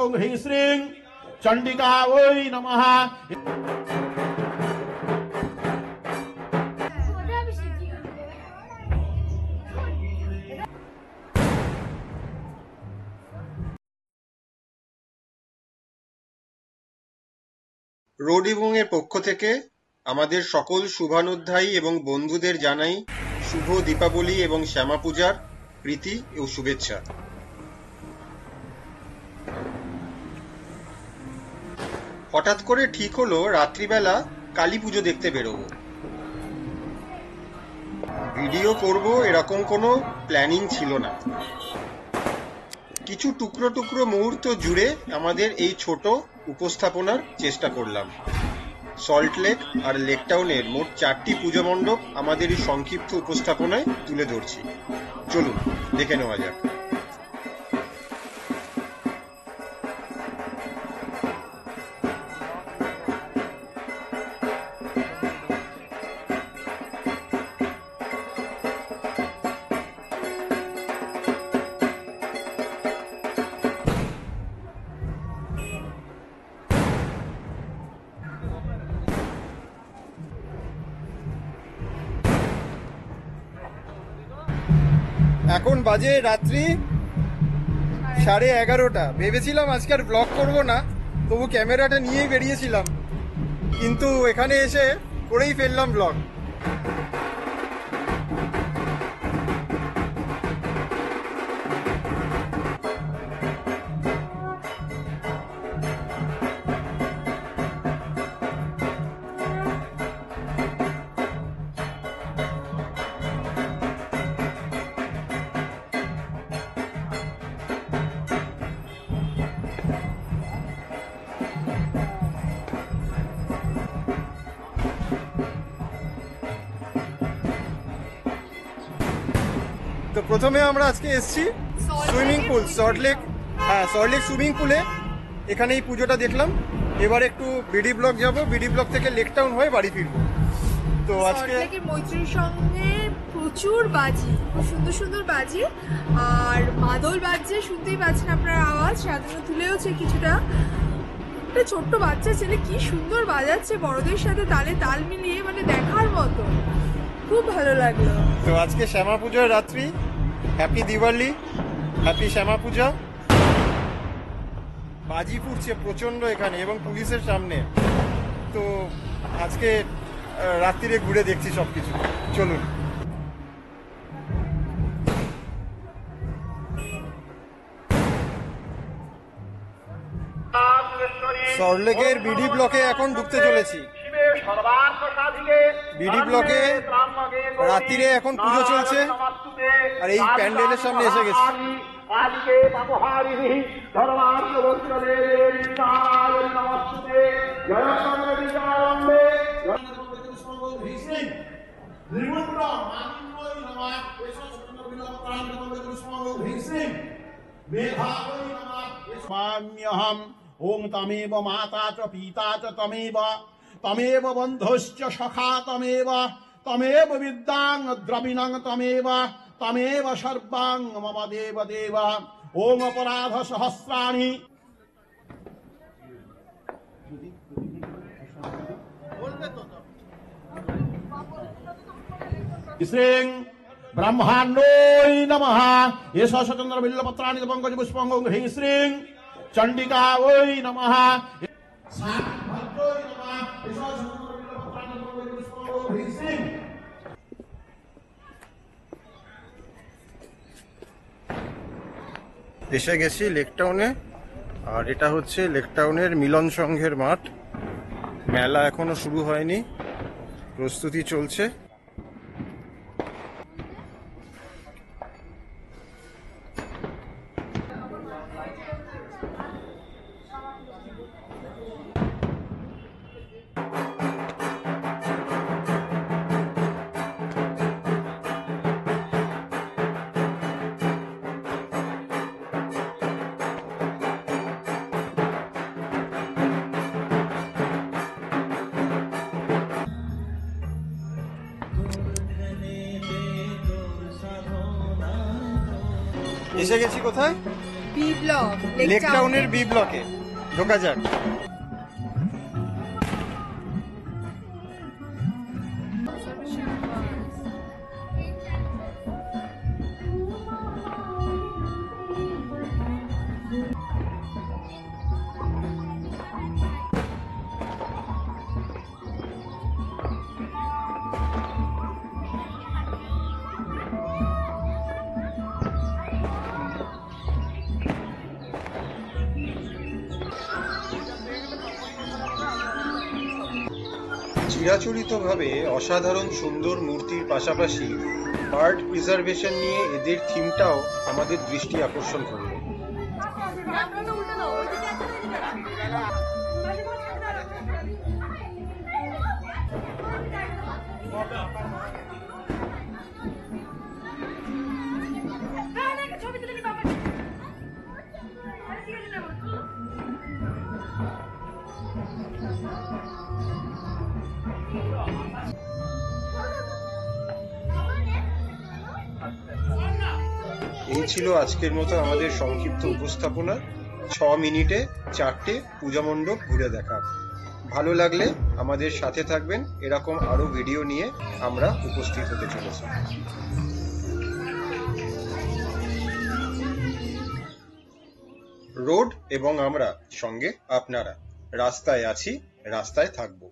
পুষ্পাঙ্গং হ্রিং শ্রীং চণ্ডিকা ওই নমঃ। রোড এবং এর পক্ষ থেকে আমাদের সকল শুভানুধ্যায়ী এবং বন্ধুদের জানাই শুভ দীপাবলি এবং শ্যামা পূজার প্রীতি ও শুভেচ্ছা। হঠাৎ করে ঠিক হলো রাত্রিবেলা কালী পুজো দেখতে বেরোবো। ভিডিও করব এরকম কোনো প্ল্যানিং ছিল না। কিছু টুকরো টুকরো মুহূর্ত জুড়ে আমাদের এই ছোট উপস্থাপনার চেষ্টা করলাম। সল্টলেক আর লেকটাউনের মোট 4টি পুজো মণ্ডপ আমাদের এই সংক্ষিপ্ত উপস্থাপনায় তুলে ধরছি। চলুন দেখে নেওয়া যাক। এখন বাজে রাত্রি 11:30। ভেবেছিলাম আজকে আর ব্লগ করবো না, তবু ক্যামেরাটা নিয়েই বেরিয়েছিলাম, কিন্তু এখানে এসে করেই ফেললাম ব্লগ। তো প্রথমে আমরা আজকে এসেছি সুইমিং পুল, সল্টলেক সুইমিং পুলে। এখানে এই পুজোটা দেখলাম। এবার একটু বিডি ব্লক যাব, বিডি ব্লক থেকে লেকটাউন হয়ে বাড়ি ফিরবো। তো আজকে মৈত্রীর সঙ্গে প্রচুর বাজি, খুব সুন্দর সুন্দর বাজি, আর মাদল বাজছে, শুনতেই পাচ্ছেন আপনার আওয়াজ। সাধারণত তুলেওছে কিছুটা। একটা ছোট্ট বাচ্চা ছেলে কি সুন্দর বাজাচ্ছে, বড়দের সাথে তালে তাল মিলিয়ে, মানে দেখার মতো, খুব ভালো লাগলো। তো আজকে শ্যামা পুজোর রাত্রি। হ্যাপি দিওয়ালি, হ্যাপি শ্যামা পূজা। বাজি ফুটছে প্রচন্ড এখানে এবং পুলিশের সামনে। তো আজকে রাত্রিরে ঘুরে দেখছি সবকিছু। চলুন। সল্টলেকের বিডি ব্লকে এখন ঢুকতে চলেছি। বিডি ব্লকে রাত্রিরে এখন পুজো চলছে, আর এই প্যান্ডেলের সামনে এসে গেছি। ওং তমেব মাতা চ পিতা চ তমেব তমেব বন্ধুশ্চ সখা তমেব তমেব বিদ্যাং দ্রবিণং তমেব তমেব সর্বাং মম দেব দেব। ওং অপরাধ সহস্রাণি শ্রীং ব্রহ্মাণ্ডোই নমঃ। এষ স্বচন্দ্র বিল্লপত্রাণি পঙ্কজ পুষ্পাঙ্গং হ্রিং শ্রীং চণ্ডিকা ওই নমঃ। এসে গেছি লেকটাউনে, আর এটা হচ্ছে লেকটাউনের মিলন সংঘের মাঠ। মেলা এখনো শুরু হয়নি, প্রস্তুতি চলছে। এসে গেছি কোথায়? বি ব্লক, লেক টাউনের বি ব্লকে ঢোকা যাক। চিরাচরিতভাবে অসাধারণ সুন্দর মূর্তির পাশাপাশি বার্ড প্রিজার্ভেশন নিয়ে এদের থিমটাও আমাদের দৃষ্টি আকর্ষণ করলো। এই ছিল আজকের মতো আমাদের সংক্ষিপ্ত উপস্থাপনা। 6 মিনিটে 4টে পূজা মণ্ডপ ঘুরে দেখা। ভালো লাগলে আমাদের সাথে থাকবেন, এরকম আরো ভিডিও নিয়ে আমরা উপস্থিত হতে চলেছি। রোড এবং আমরা, সঙ্গে আপনারা। রাস্তায় আছি, রাস্তায় থাকবো।